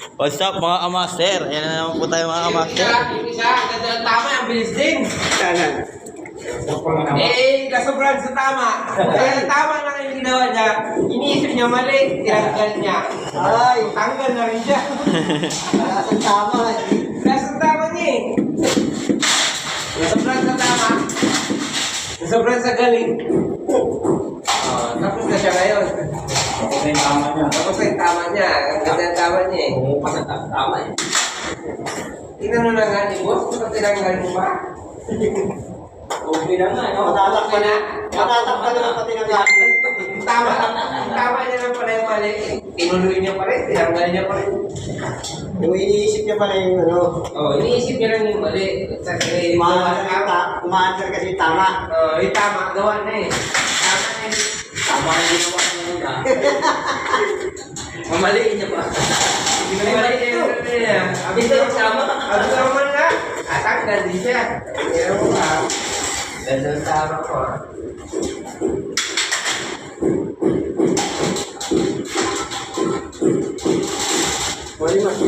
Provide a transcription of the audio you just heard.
What's up mga amaster? Ayan na naman po tayo mga amaster. Isa, ganda ng tama, ang bilis din. Kasobrahan sa tama. Kaya tama lang yung ginawa niya. Iniisip niya mali, tinanggal niya. Ay, tanggal na rin siya. Kasang tama eh. Kasang tama niya eh. Kasobrahan sa tama. Kasobrahan sa galing. Tapos na siya ngayon. Tapos na yung tama niya. Tapos na yung tama niya. Ang ganda ng tama niya eh. Bumukas ang tama eh. Tingnan mo na nga ni boss, kung tinanggal mo ba? Okay na nga, no? Matatakpan na. Matatakpan na pati ng lahat. Tama niya lang pala yung mali. Tinuloy niya pa rin, tinanggal niya pa rin. Yung iniisip niya pala yung ano. Iniisip niya lang yung mali. Umaandar kasi tama. Yung tama, gawa na eh. Tama na eh. Tama yung ginawa niya muna. Mamaliin niya pa. Mamaliin niya. Abis na yung tama. Abis na naman na. Atanggal din siya. Pero ganda ng tama ko. Pwede mas